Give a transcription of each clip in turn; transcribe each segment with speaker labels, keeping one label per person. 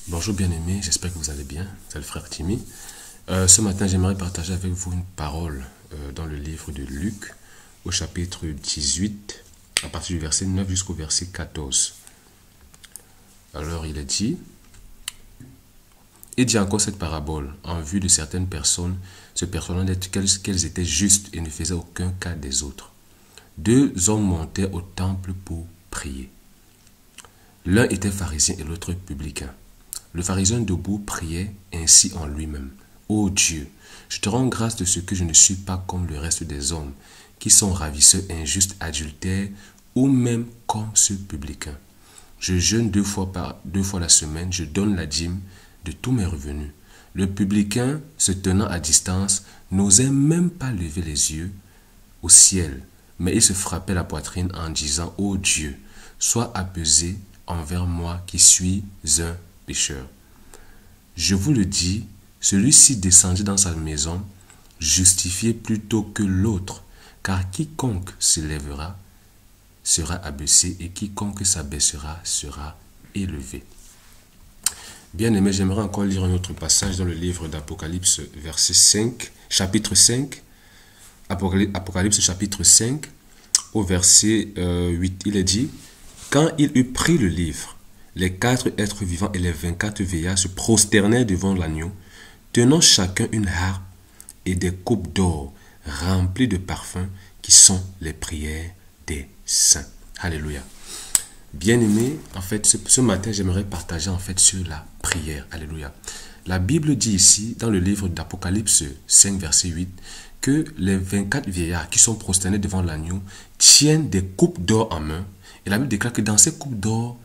Speaker 1: Bonjour bien-aimés, j'espère que vous allez bien. C'est le frère Timmy. Ce matin, j'aimerais partager avec vous une parole dans le livre de Luc, au chapitre 18, à partir du verset 9 jusqu'au verset 14. Alors, il est dit, il dit encore cette parabole en vue de certaines personnes, se persuadant qu'elles étaient justes et ne faisaient aucun cas des autres. Deux hommes montaient au temple pour prier. L'un était pharisien et l'autre publicain. Le pharisien debout priait ainsi en lui-même. Ô Dieu, je te rends grâce de ce que je ne suis pas comme le reste des hommes, qui sont ravisseurs, injustes, adultères, ou même comme ce publicain. Je jeûne deux fois la semaine, je donne la dîme de tous mes revenus. Le publicain, se tenant à distance, n'osait même pas lever les yeux au ciel, mais il se frappait la poitrine en disant, ô Dieu, sois apaisé envers moi qui suis un pécheur. Je vous le dis, celui-ci descendit dans sa maison, justifié plutôt que l'autre, car quiconque s'élèvera sera abaissé et quiconque s'abaissera sera élevé. Bien-aimé, j'aimerais encore lire un autre passage dans le livre d'Apocalypse, chapitre 5, Apocalypse chapitre 5, au verset 8, il est dit, quand il eut pris le livre, les 4 êtres vivants et les 24 vieillards se prosternèrent devant l'agneau, tenant chacun une harpe et des coupes d'or remplies de parfums qui sont les prières des saints. Alléluia. Bien-aimé, en fait, ce matin, j'aimerais partager en fait sur la prière. Alléluia. La Bible dit ici, dans le livre d'Apocalypse 5, verset 8, que les 24 vieillards qui sont prosternés devant l'agneau tiennent des coupes d'or en main. Et la Bible déclare que dans ces coupes d'or,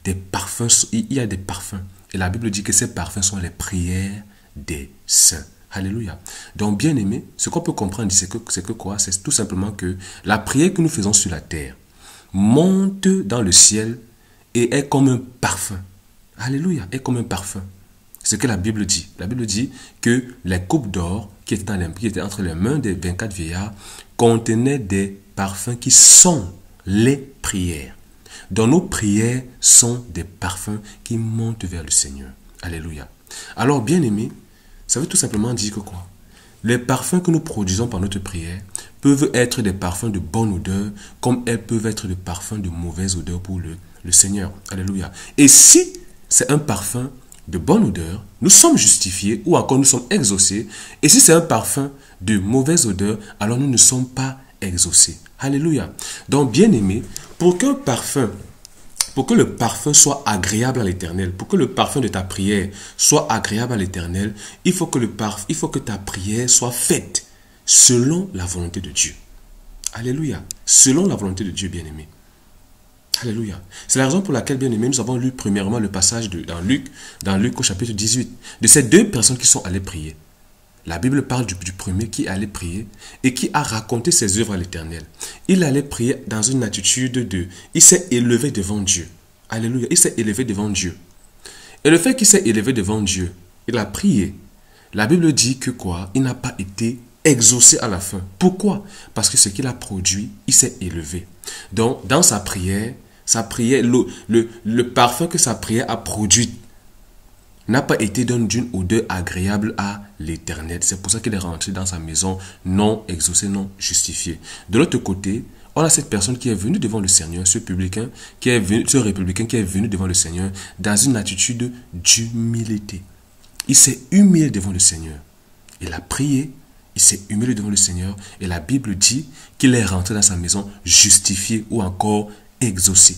Speaker 1: des parfums, il y a des parfums. Et la Bible dit que ces parfums sont les prières des saints. Alléluia. Donc, bien aimé, ce qu'on peut comprendre, c'est que quoi? C'est tout simplement que la prière que nous faisons sur la terre monte dans le ciel et est comme un parfum. Alléluia, est comme un parfum. C'est ce que la Bible dit. La Bible dit que les coupes d'or qui étaient entre les mains des 24 vieillards contenaient des parfums qui sont les prières. Donc nos prières sont des parfums qui montent vers le Seigneur. Alléluia. Alors, bien-aimés, ça veut tout simplement dire que quoi? Les parfums que nous produisons par notre prière peuvent être des parfums de bonne odeur, comme elles peuvent être des parfums de mauvaise odeur pour le Seigneur. Alléluia. Et si c'est un parfum de bonne odeur, nous sommes justifiés ou encore nous sommes exaucés. Et si c'est un parfum de mauvaise odeur, alors nous ne sommes pas exaucés. Alléluia. Donc, bien-aimés, pour que le parfum soit agréable à l'Éternel, pour que le parfum de ta prière soit agréable à l'Éternel, il faut que ta prière soit faite selon la volonté de Dieu. Alléluia. Selon la volonté de Dieu, bien-aimé. Alléluia. C'est la raison pour laquelle, bien-aimé, nous avons lu premièrement le passage dans Luc au chapitre 18, de ces deux personnes qui sont allées prier. La Bible parle du premier qui allait prier et qui a raconté ses œuvres à l'Éternel. Il allait prier dans une attitude il s'est élevé devant Dieu. Alléluia. Il s'est élevé devant Dieu. Et le fait qu'il s'est élevé devant Dieu, il a prié. La Bible dit que quoi? Il n'a pas été exaucé à la fin. Pourquoi? Parce que ce qu'il a produit, il s'est élevé. Donc, dans sa prière, le parfum que sa prière a produit n'a pas été d'une odeur agréable à l'Éternel. C'est pour ça qu'il est rentré dans sa maison non exaucé, non justifié. De l'autre côté, on a cette personne qui est venue devant le Seigneur, ce républicain qui est venu devant le Seigneur dans une attitude d'humilité. Il s'est humilié devant le Seigneur. Il a prié, il s'est humilié devant le Seigneur et la Bible dit qu'il est rentré dans sa maison justifié ou encore exaucé.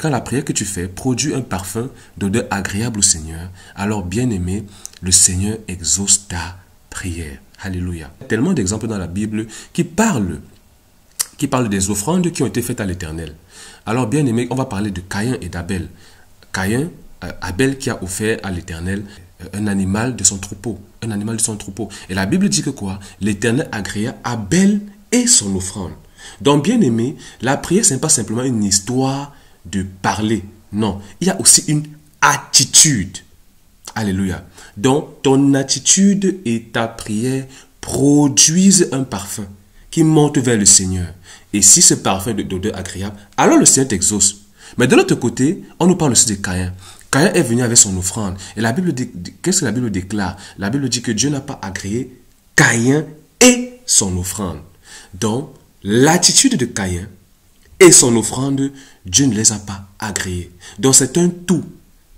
Speaker 1: Quand la prière que tu fais produit un parfum d'odeur agréable au Seigneur, alors bien-aimé, le Seigneur exauce ta prière. Alléluia. Il y a tellement d'exemples dans la Bible qui parlent des offrandes qui ont été faites à l'Éternel. Alors bien-aimé, on va parler de Caïn et d'Abel. Abel qui a offert à l'Éternel un animal de son troupeau. Un animal de son troupeau. Et la Bible dit que quoi? L'Éternel agréa Abel et son offrande. Donc bien-aimé, la prière, ce n'est pas simplement une histoire de parler. Non, il y a aussi une attitude. Alléluia. Donc, ton attitude et ta prière produisent un parfum qui monte vers le Seigneur. Et si ce parfum d'odeur agréable, alors le Seigneur t'exauce. Mais de l'autre côté, on nous parle aussi de Caïn. Caïn est venu avec son offrande. Et la Bible dit, qu'est-ce que la Bible déclare? La Bible dit que Dieu n'a pas agréé Caïn et son offrande. Donc, l'attitude de Caïn et son offrande, Dieu ne les a pas agréés. Donc, c'est un tout.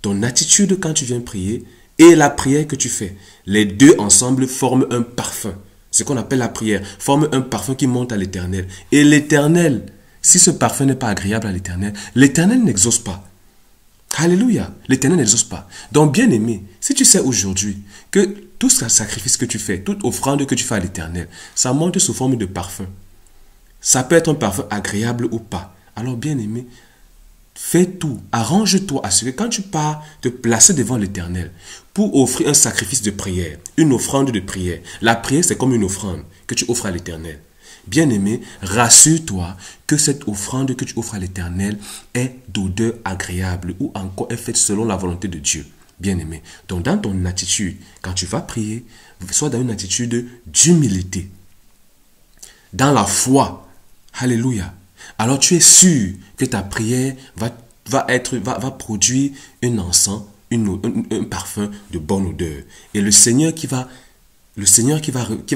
Speaker 1: Ton attitude quand tu viens prier et la prière que tu fais. Les deux ensemble forment un parfum. Ce qu'on appelle la prière. Forment un parfum qui monte à l'Éternel. Et l'Éternel, si ce parfum n'est pas agréable à l'Éternel, l'Éternel n'exauce pas. Alléluia. L'Éternel n'exauce pas. Donc, bien-aimé, si tu sais aujourd'hui que tout ce sacrifice que tu fais, toute offrande que tu fais à l'Éternel, ça monte sous forme de parfum. Ça peut être un parfum agréable ou pas. Alors, bien-aimé, fais tout, arrange-toi à ce que quand tu pars te placer devant l'Éternel pour offrir un sacrifice de prière, une offrande de prière. La prière, c'est comme une offrande que tu offres à l'Éternel. Bien-aimé, rassure-toi que cette offrande que tu offres à l'Éternel est d'odeur agréable ou encore est faite selon la volonté de Dieu. Bien-aimé, donc dans ton attitude, quand tu vas prier, sois dans une attitude d'humilité, dans la foi. Alléluia. Alors tu es sûr que ta prière va produire un encens, un parfum de bonne odeur. Et le Seigneur qui va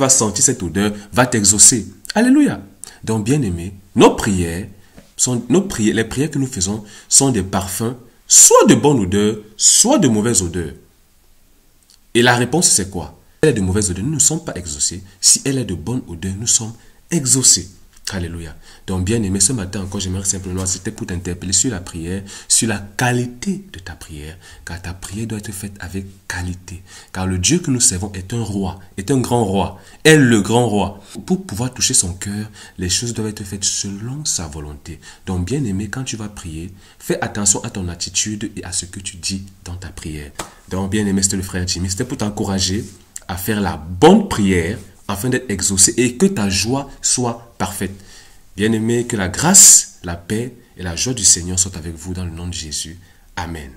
Speaker 1: sentir cette odeur va t'exaucer. Alléluia. Donc bien aimé, les prières que nous faisons sont des parfums, soit de bonne odeur, soit de mauvaise odeur. Et la réponse c'est quoi? Si elle est de mauvaise odeur, nous ne sommes pas exaucés. Si elle est de bonne odeur, nous sommes exaucés. Alléluia. Donc, bien aimé, ce matin encore, j'aimerais simplement, c'était pour t'interpeller sur la prière, sur la qualité de ta prière. Car ta prière doit être faite avec qualité. Car le Dieu que nous servons est un roi, est un grand roi, est le grand roi. Pour pouvoir toucher son cœur, les choses doivent être faites selon sa volonté. Donc, bien aimé, quand tu vas prier, fais attention à ton attitude et à ce que tu dis dans ta prière. Donc, bien aimé, c'était le frère Jimmy. C'était pour t'encourager à faire la bonne prière afin d'être exaucé et que ta joie soit parfaite. Bien-aimé, que la grâce, la paix et la joie du Seigneur soient avec vous dans le nom de Jésus. Amen.